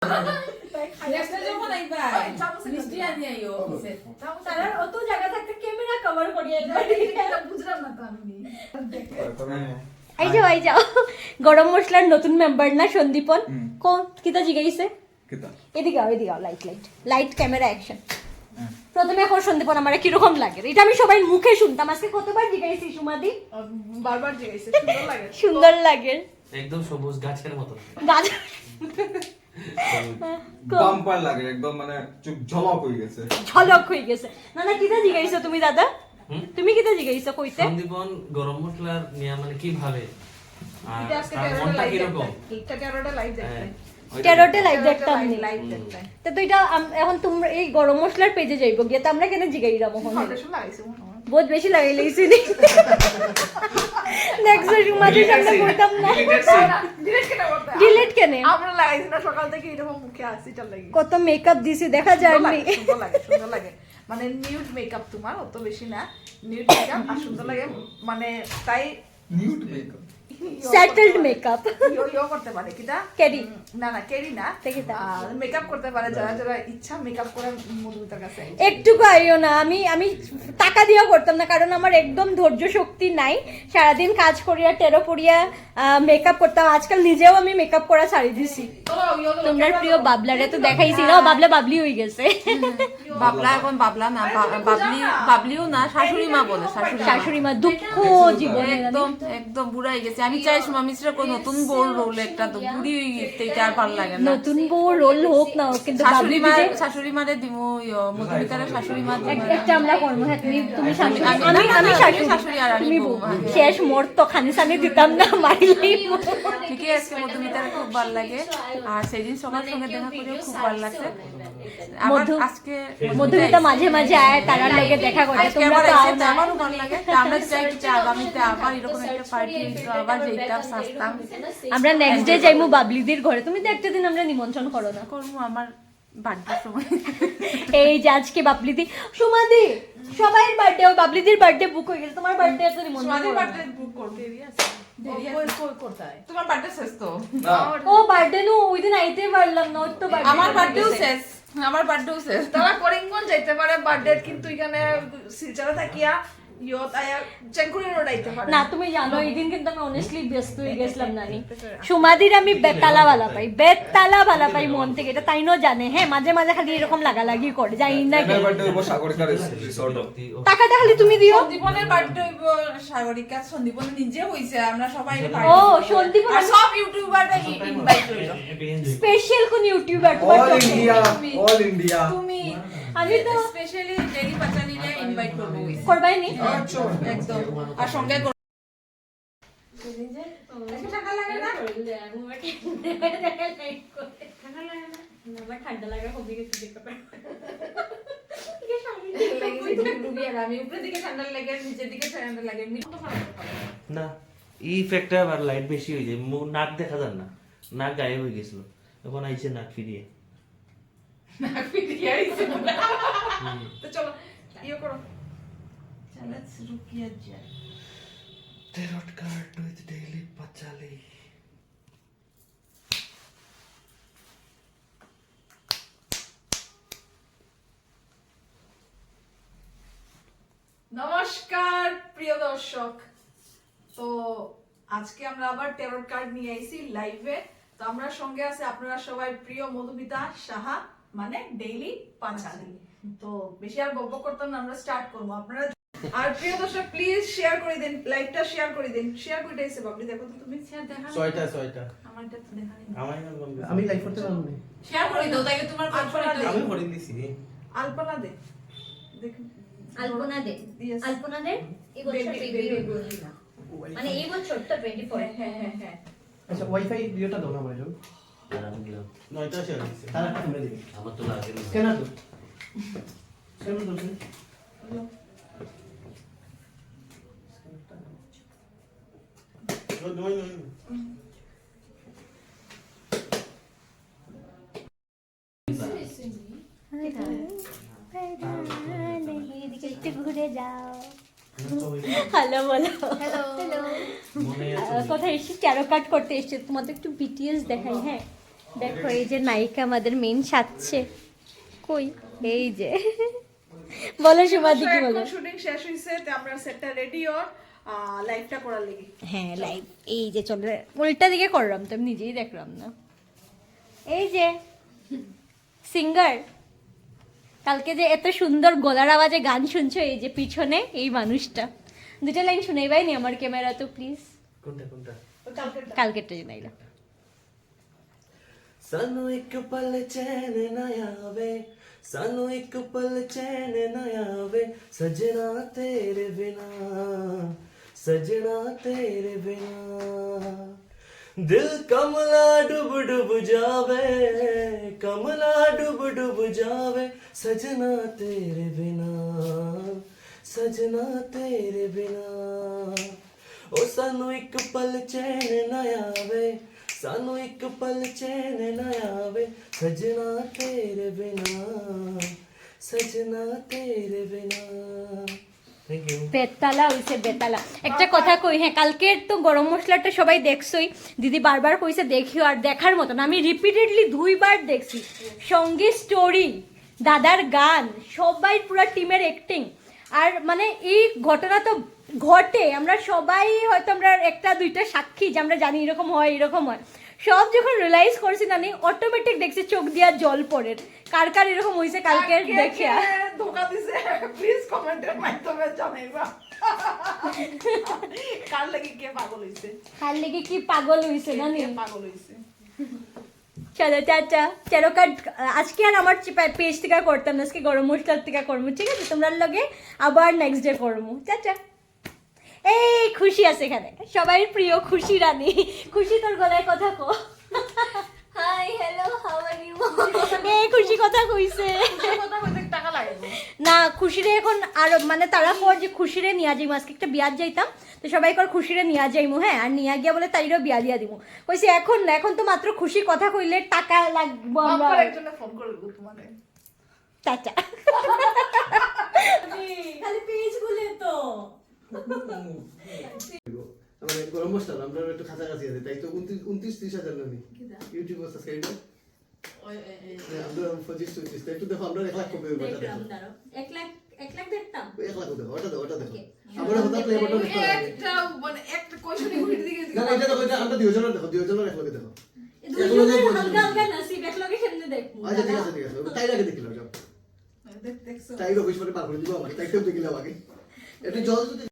Next যখন আইবা মিষ্টি আনি আইও তারা অত জায়গা থাকতে ক্যামেরা কভার করিয়ে যায় বুঝলাম না তো আমি এই যাও গরম মশলার নতুন মেম্বার না সন্দীপন কোন কিতা জিগাইছে কিতা এদিকে আও লাইট ক্যামেরা অ্যাকশন প্রথমে এখন সন্দীপন আমার কিরকম লাগে এটা আমি সবাই মুখে শুনতাম আজকে কতবার জিগাইছি সুমাদি বারবার জিগাইছে সুন্দর লাগে একদম সবুজ গাছের মতো গাছ বাম্পার লাগে একদম মানে চোখ ঝলক হয়ে গেছে না কিতা জিগাইছো তুমি দাদা তুমি কিতা জিগাইছো কইতে সন্দীপন গরম মশলার নিয়া মানে কি ভাবে আর এটা আজকে তার মনটা কি রকম তেরোটা লাইভ দেখতে তেরোটে লাইভ দেখতাম তো এটা এখন তোমরা এই গরম মশলার পেজে যাইবো গিয়ে তো আমরা কেন জিগাইরাম এখন বহুত বেশি লাগাই লাইছি নি নেক্সট সুমাদির সামনে করতাম না ডিলিট কেন আমরা লাগাইছি না সকাল থেকে এরকম মুখে আসি চল লাগি কত মেকআপ দিছি দেখা যায় নি সুন্দর লাগে মানে নিউড মেকআপ তোমার অত বেশি না নিউড মেকআপ আর সুন্দর লাগে মানে তাই নিউড মেকআপ সেটেলড মেকআপ ইয়ো করতে পারে কিটা ক্যারি না ক্যারি না মেকআপ করতে পারে যারা যারা ইচ্ছা মেকআপ করে মধুমিতার কাছে একটুকু আইও না আমি টাকা দিয়েও করতাম না কারণ আমার একদম ধৈর্য শক্তি নাই সারাদিন কাজ করিয়া টেরো পড়িয়া মেকআপ করতাম আজকাল নিজেও আমি মেকআপ করা ছাড়ি দিছি তোমরা প্রিয় বাবলারে তো দেখাইছি না বাবলি হয়ে গেছে বাবলা এখন বাবলা না বাবলিও না শাশুড়ি মা বলে শাশুড়ি মা দুঃখ জীবনে একদম বুড়া হয়ে গেছে আমি চাই সুমা মিশ্রা কোন নতুন বউ রোল একটা তো বুড়ি হয়ে গেছে এটা আর ভালো লাগে না নতুন বউ রোল হোক না হোক কিন্তু শাশুড়ি মারে দিমু মধুমিতার শাশুড়ি মা একটা আমরা করবো হ্যাঁ তুমি আমি শাশুড়ি আর তুমি শেষ মোর তো খানি সানি দিতাম না মাইলেই ঠিকই আছে মধুমিতার খুব ভালো লাগে আর সেদিন সবার সঙ্গে দেখা করেও খুব ভালো লাগছে আবার আজকে মধুমিতা মাঝে মাঝে আয় তারার লগে দেখা করে তোমরা তো আও না আমারও ভালো লাগে আমরা চাই যে আগামীতে আবার এরকম একটা পার্টি আবার যেতাম সাজতাম আমরা নেক্সট ডে যাইমু বাবলিদির ঘরে তুমি তো একটা দিন আমরা নিমন্ত্রণ করো না করবো আমার বার্থডে সময় এই যে আজকে বাবলিদি সুমাদি সবাই বার্থডে ও বাবলিদির বার্থডে বুক হয়ে গেছে তোমার বার্থডে আছে নিমন্ত্রণ বার্থডে বুক করতে দেরি আছে তোমার বার্থডে শেষ তো ও বার্থডে নো ওই দিন আইতে পারলাম না তো বার্থডে আমার বার্থডেও শেষ তারা করিমগঞ্জ যাইতে পারে বার্থডে কিন্তু এখানে শিলচরে থাকিয়া না তুমি জানো এই দিন কিন্তু আমি অনেস্টলি ব্যস্ত হয়ে গেছিলাম নানি সুমাদির আমি বেতালা ভালা পাই মন থেকে এটা তাইনো জানে হ্যাঁ মাঝে মাঝে খালি এরকম লাগালাগি করে যাই না টাকাটা খালি তুমি দিও সন্দীপনের বার্থডে হইব সাগরিকা সন্দীপন নিজে হইছে আমরা সবাই ও সন্দীপন সব ইউটিউবাররা ইনভাইট হইলো স্পেশাল কোন ইউটিউবার অল ইন্ডিয়া তুমি আমি তো স্পেশালি ডেরি পাচালিরে ইনভাইট করব করবাই নি একদম আর সঙ্গে ঠান্ডা লাগা হবে কিছু দেখতে পারো না এই ইফেক্টটা আবার লাইট বেশি হয়ে যায় নাক দেখা যায় না নাক গায়েব হয়ে গেছিল এখন আইছে নাক ফিরিয়ে তো চলো ইয়ে করো লেটস রুকিয়া যায় Tarot card with daily Pachali. নমস্কার প্রিয় দর্শক তো আজকে আমরা আবার ট্যারট কার্ড নিয়ে আইছি লাইভে তো আমরা সঙ্গে আছে আপনারা সবাই প্রিয় মধুমিতা সাহা মানে ডেইলি পাঁচালি তো বেশি আর বকবক করতাম না আমরা স্টার্ট করবো আপনারা আর প্রিয় দর্শক প্লিজ শেয়ার করে দিন লাইভটা শেয়ার করে দিন শেয়ার করে দিয়েছে বাবলি দেখো তো তুমি শেয়ার দেখা ছয়টা আমারটা তো দেখা নেই আমি লাইভ করতে পারবো না শেয়ার করে দাও তাই তোমার কনফারেন্স আমি করে দিছি আলপনা দে দেখো আলপনা দে এই বছর বেবি না মানে এই বছর তো 24 হ্যাঁ আচ্ছা ওয়াইফাই ভিডিওটা দাও না আমারে জন্য আমি দিলাম নয়টা শেয়ার দিছি তার একটা তুমি দিবি আমার তো লাগে না স্ক্যানার দাও স্ক্যানার দাও ঘুরে যাও হ্যালো বলো কোথায় এসেছি ট্যারো কার্ড করতে এসেছি তোমাদের একটু বিটিএস দেখাই হ্যাঁ দেখো এই যে নায়িকা আমাদের মেন সাজছে, কই এই যে বলো সুমাদি কি বলো? শুটিং শেষ হইছে, তো আমরা সেটটা রেডি ওর লাইভটা করার লাগি। হ্যাঁ লাইভ এই যে চলে, উল্টা দিকে করলাম তো আমি নিজেই দেখলাম না। এই যে সিঙ্গার, কালকে যে এত সুন্দর গলার আওয়াজে গান শুনছো, এই যে পিছনে এই মানুষটা। দুটা লাইন শুনেই বাইনি আমার ক্যামেরা তো প্লিজ, কোনটা কোনটা? কালকেরটা জানাইলা। ਸਾਨੂੰ ਇੱਕ ਪਲ ਚੈਨ ਨਾ ਆਵੇ, ਸਾਨੂੰ ਇੱਕ ਪਲ ਚੈਨ ਨਾ ਆਵੇ, ਸਜਣਾ ਤੇਰੇ ਬਿਨਾ, ਸਜਣਾ ਤੇਰੇ ਬਿਨਾ। ਦਿਲ ਕਮਲਾ ਡੁੱਬ ਡੁੱਬ ਜਾਵੇ, ਕਮਲਾ ਡੁੱਬ ਡੁੱਬ ਜਾਵੇ, ਸਜਣਾ ਤੇਰੇ ਬਿਨਾ, ਸਜਣਾ ਤੇਰੇ ਬਿਨਾ। ਉਹ ਸਾਨੂੰ ਇੱਕ ਪਲ ਚੈਨ ਨਾ ਆਵੇ, ਸਾਨੂੰ ਇੱਕ ਪਲ ਚੈਨ ਨਾ ਆਵੇ, ਸਜਣਾ ਤੇਰੇ ਬਿਨਾ, সজনা তেরে বিনা। Thank you. বেতালা হইছে বেতালা। একটা কথা কই, হ্যাঁ কালকের তো গরম মশলাটা সবাই দেখছই, দিদি বারবার কইছে দেখিও, আর দেখার মতন আমি রিপিটেডলি 2 বার দেখছি। সঙ্গে স্টোরি, দাদার গান, সবাই পুরো টিমের অ্যাক্টিং। আর মানে এই ঘটনা তো ঘটে, আমরা সবাই হয়তো আমরা একটা দুইটা সাক্ষী যে আমরা জানি এরকম হয় এরকম হয়। সব যখন রিয়েলাইজ করছি না, অটোমেটিক দেখছি চোখ দিয়া জল পড়ে। কার কার এরকম হইছে কালকে দেখে ধোকা দিছে প্লিজ কমেন্টের মাধ্যমে জানাইবা। কার লাগি কে পাগল হইছে, কার লেগে কি পাগল হইছে না নি পাগল হইছে। চলো টাটা। তেরো কার্ড আজকে আর আমার পেজ থেকে করতাম না, আজকে গরম মশলার থেকে করবো, ঠিক আছে? তোমরা লগে আবার নেক্সট ডে করবো। টাটা। এই খুশি আছে এখানে, সবাই প্রিয় খুশি রানী। খুশি তোর গলায় কথা কো। Hi hello how are you? এই খুশি কথা কইছে কথা কইতে টাকা লাগবে না। খুশিরে এখন আর মানে তারা কর যে খুশিরে নিয়া যাইমু, আজকে একটা বিয়াত যাইতাম তো সবাই কর খুশিরে নিয়া যাইমু, হ্যাঁ, আর নিয়া গিয়া বলে তাইরও বিয়া দিয়া দিমু। কইছে এখন না, এখন তো মাত্র খুশি কথা কইলে টাকা লাগবো আমরা। আমার একজনে ফোন করে দিব তোমারে। টাটা। খালি পেজ খুলে তো আমাদের গরম মশলা আমরা একটু কাছাকাছি আছে, তাই তো 29-30 হাজার নবী ইউটিউব সাবস্ক্রাইবার। আমরা 25-30, তাই একটু দেখো আমরা 1 লাখ কবে হবে এটা দেখো। 1 লাখ দেখতাম। 1 লাখ দেখো, ওটা দেখো। আমরা কথা প্লে বাটন দেখো। একটা মানে একটা কোশ্চেন ঘুরে দিকে না এটা দেখো, এটা আমরা 2 জনের দেখো, 2 জনের 1 লাখ দেখো। দুইজনের হালকা হালকা নসিব একলগে কেমনে দেখবো? আচ্ছা ঠিক আছে তাই লাগে দেখিলাম যাও। দেখছো তাই অফিস পরে পার করে দিব আমাকে, তাই কেউ দেখিলাম আগে। একটু জল যদি